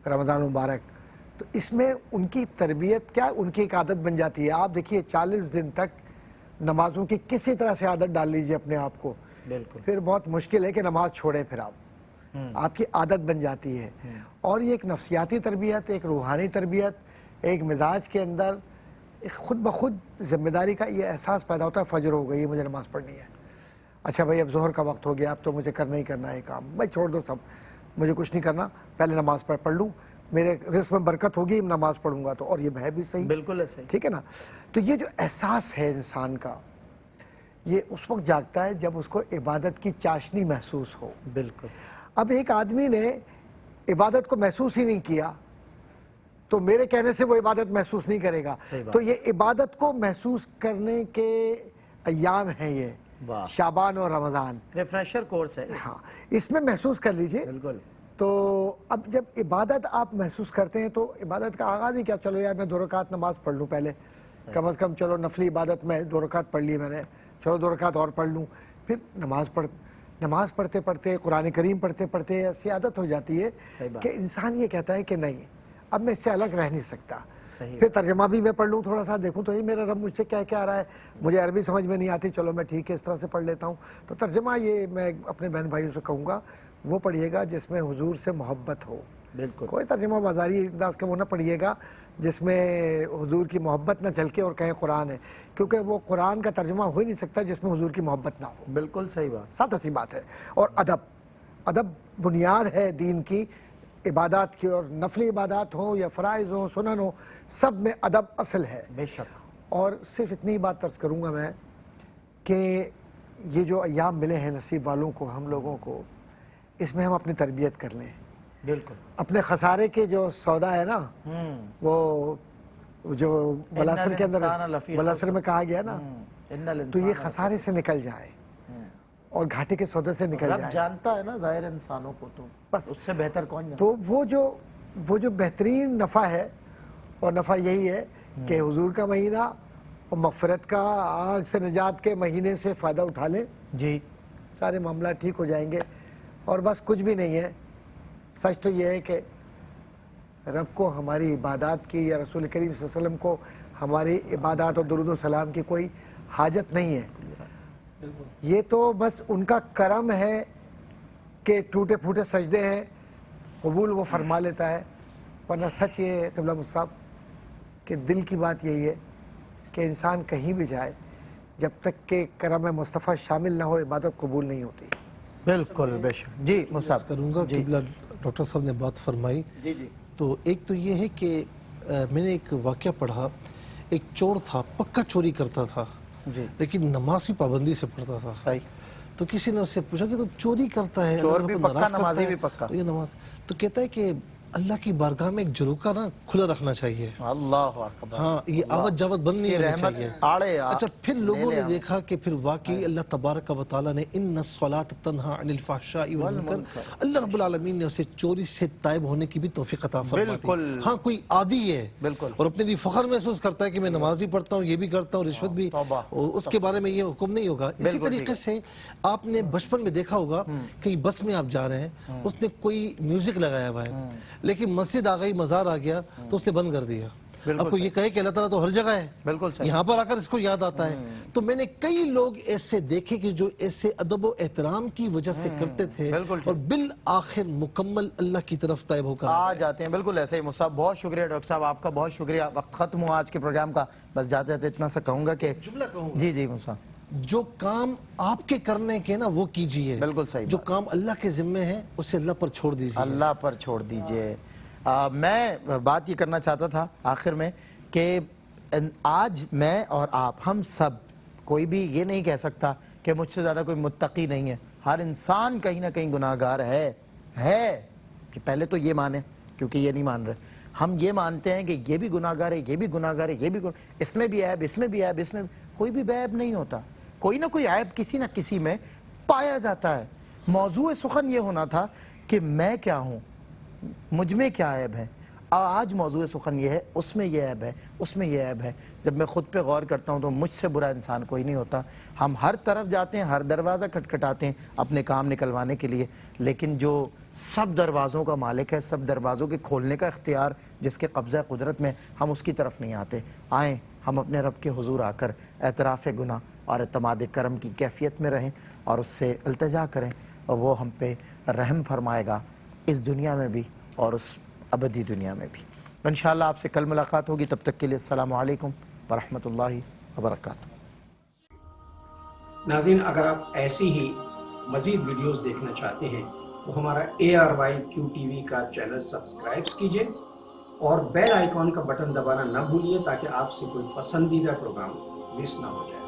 رمضان مبارک, تو اس میں ان کی تربیت کیا, ان کی ایک عادت بن جاتی ہے. آپ دیکھیے 40 دن تک نمازوں کی کسی طرح سے عادت ڈال لیجئے اپنے آپ کو, بالکل, پھر بہت مشکل ہے کہ نماز چھوڑیں. پھر آپ کی عادت بن جاتی ہے. اور یہ ایک نفسیاتی تربیت, ایک روحانی تربیت, ایک مزاج کے اندر خود بخود ذمہ داری کا یہ احساس پیدا ہوتا ہے, فجر ہو گئی مجھے نماز پڑھنی ہے, اچھا بھائی اب ظہر کا وقت ہو گیا, اب تو مجھے کرنا ہی کرنا ہے کام, بھائی چھوڑ دو سب, مجھے کچھ نہیں کرنا, پہلے نماز پڑھ لوں, میرے رزق میں برکت ہوگی نماز پڑھوں گا تو. اور یہ ہے بھی صحیح, بالکل ہے صحیح. ٹھیک ہے نا. تو یہ جو احساس ہے انسان کا, یہ اس وقت جاگتا ہے جب اس کو عبادت کی چاشنی محسوس ہو. بالکل. اب ایک آدمی نے عبادت کو محسوس ہی نہیں کیا تو میرے کہنے سے وہ عبادت محسوس نہیں کرے گا. تو یہ عبادت کو محسوس کرنے کے ایام ہیں یہ شعبان اور رمضان, ریفریشر کورس ہے. ہاں, اس میں محسوس کر لیجئے. بالکل. تو اب جب عبادت آپ محسوس کرتے ہیں تو عبادت کا آغاز ہی کیا, چلو یار میں 2 رکعت نماز پڑھ لوں پہلے, کم از کم چلو نفلی عبادت میں 2 رکعت پڑھ لی میں نے, چلو 2 رکعت اور پڑھ لوں. پھر نماز پڑھتے پڑھتے قرآن کریم پڑھتے پڑھتے ایسی عادت ہو جاتی ہے کہ انسان یہ کہتا ہے کہ نہیں اب میں اس سے الگ رہ نہیں سکتا. پھر ترجمہ بھی میں پڑھ لوں تھوڑا سا, دیکھوں تو یہ میرا رب مجھ سے کیا کہہ رہا ہے, مجھے عربی سمجھ میں نہیں آتی, چلو میں ٹھیک ہے اس طرح سے پڑھ لیتا ہوں. تو ترجمہ یہ میں اپنے بہن بھائیوں سے کہوں گا وہ پڑھیے گا جس میں حضور سے محبت ہو. بالکل. کوئی ترجمہ بازاری انداز کا وہ نہ پڑھیے گا جس میں حضور کی محبت نہ جھلکے اور کہیں قرآن ہے, کیونکہ وہ قرآن کا ترجمہ ہو ہی نہیں سکتا جس میں حضور کی محبت نہ ہو. بالکل صحیح بات, سادہ سی بات ہے. اور ادب بنیاد ہے دین کی, عبادات کی, اور نفلی عبادات ہوں یا فرائض ہوں سنن ہوں, سب میں ادب اصل ہے. بے شک. اور صرف اتنی بات طرز کروں گا میں کہ یہ جو ایام ملے ہیں نصیب والوں کو, ہم لوگوں کو, اس میں ہم اپنی تربیت کر لیں. بالکل. اپنے خسارے کے جو سودا ہے نا, وہ جو بلاسر کے اندر بلاسر میں کہا گیا نا, تو یہ خسارے سے نکل جائے اور گھاٹے کے سودے سے نکل جائے. رب جانتا ہے نا ظاہر انسانوں کو, تو بس اس سے بہتر کون جانتا. تو وہ جو بہترین نفع ہے, اور نفع یہی ہے کہ حضور کا مہینہ اور مغفرت کا, آگ سے نجات کے مہینے سے فائدہ اٹھا لیں. جی, سارے معاملات ٹھیک ہو جائیں گے. اور بس کچھ بھی نہیں ہے, سچ تو یہ ہے کہ رب کو ہماری عبادات کی یا رسول کریم صلی اللہ علیہ وسلم کو ہماری عبادات اور درود و سلام کی کوئی حاجت نہیں ہے. یہ تو بس ان کا کرم ہے کہ ٹوٹے پھوٹے سجدے ہیں قبول وہ فرما لیتا ہے، ورنہ سچ یہ ہے قبلہ مصطفیٰ کہ دل کی بات یہی ہے کہ انسان کہیں بھی جائے جب تک کہ کرم مصطفیٰ شامل نہ ہو عبادت قبول نہیں ہوتی. بالکل بے شک. جی مصعب کروں گا. قبلہ ڈاکٹر صاحب نے بات فرمائی. جی جی. تو ایک تو یہ ہے کہ میں نے ایک واقعہ پڑھا، ایک چور تھا، پکا چوری کرتا تھا جی لیکن نماز کی پابندی سے پڑھتا تھا. صحیح. تو کسی نے اس سے پوچھا کہ تو چوری کرتا ہے، چور اللہ بھی کو پکا، ناراض کرتا نمازی ہے، بھی پکا. یہ نماز تو کہتا ہے کہ اللہ کی بارگاہ میں ایک جلوکا نا کھلا رکھنا چاہیے. اللہ اکبر. ہاں یہ آوت جاوت بند نہیں ہونی رحمت چاہیے. آڑے اچھا پھر لوگوں نے دیکھا کہ پھر واقعی اللہ تبارک و تعالیٰ نے ان الصلاۃ تنہا عن الفحشاء والمنکر، اللہ رب العالمین نے اسے چوری سے تائب ہونے کی بھی توفیق عطا فرما دی. بالکل. ہاں کوئی عادی ہے بالکل. اور اپنے لیے فخر محسوس کرتا ہے کہ میں نماز بھی پڑھتا ہوں، یہ بھی کرتا ہوں، رشوت بھی، اس کے بارے میں یہ حکم نہیں ہوگا. اسی طریقے سے آپ نے بچپن میں دیکھا ہوگا کہ بس میں آپ جا رہے ہیں، اس نے کوئی میوزک لگایا ہوا ہے لیکن مسجد آ گئی، مزار آ گیا تو اس نے بند کر دیا. آپ کو یہ کہے کہ اللہ تعالیٰ تو ہر جگہ ہے، بالکل صحیح. یہاں پر آ کر اس کو یاد آتا ہے. تو میں نے کئی لوگ ایسے دیکھے کہ جو ایسے ادب و احترام کی وجہ سے کرتے تھے اور بالآخر مکمل اللہ کی طرف طائب ہو کر آ جاتے ہیں. بالکل ایسے ہی. مصعب بہت شکریہ ڈاکٹر صاحب، آپ کا بہت شکریہ. وقت ختم ہوا آج کے پروگرام کا. بس جاتے جاتے اتنا سا کہوں گا کہ جملہ کہوں گا. جی جی مصعب، جو کام آپ کے کرنے کے نا وہ کیجئے، بالکل صحیح. جو کام اللہ کے ذمے ہے اسے اللہ پر چھوڑ دیجئے. اللہ پر چھوڑ دیجئے. میں بات یہ کرنا چاہتا تھا آخر میں کہ آج میں اور آپ ہم سب، کوئی بھی یہ نہیں کہہ سکتا کہ مجھ سے زیادہ کوئی متقی نہیں ہے. ہر انسان کہیں نہ کہیں گناہگار ہے کہ پہلے تو یہ مانیں، کیونکہ یہ نہیں مان رہے. ہم یہ مانتے ہیں کہ یہ بھی گناہگار ہے، یہ بھی گناہگار ہے، یہ بھی اس میں بھی عیب، اس میں بھی عیب، اس میں کوئی بھی عیب نہیں ہوتا. کوئی نہ کوئی عیب کسی نہ کسی میں پایا جاتا ہے. موضوع سخن یہ ہونا تھا کہ میں کیا ہوں، مجھ میں کیا عیب ہے. آج موضوع سخن یہ ہے اس میں یہ عیب ہے، اس میں یہ عیب ہے. جب میں خود پہ غور کرتا ہوں تو مجھ سے برا انسان کوئی نہیں ہوتا. ہم ہر طرف جاتے ہیں، ہر دروازہ کھٹکھٹاتے ہیں اپنے کام نکلوانے کے لیے، لیکن جو سب دروازوں کا مالک ہے، سب دروازوں کے کھولنے کا اختیار جس کے قبضہ قدرت میں، ہم اس کی طرف نہیں آتے. آئیں ہم اپنے رب کے حضور آ کر اعتراف گناہ اور اعتماد کرم کی کیفیت میں رہیں اور اس سے التجا کریں، اور وہ ہم پہ رحم فرمائے گا اس دنیا میں بھی اور اس ابدی دنیا میں بھی. انشاءاللہ آپ سے کل ملاقات ہوگی. تب تک کے لیے السلام علیکم ورحمۃ اللہ وبرکاتہ. ناظرین، اگر آپ ایسی ہی مزید ویڈیوز دیکھنا چاہتے ہیں تو ہمارا ARYQTV کا چینل سبسکرائب کیجئے اور بیل آئیکن کا بٹن دبانا نہ بھولیے تاکہ آپ سے کوئی پسندیدہ پروگرام مس نہ ہو جائے.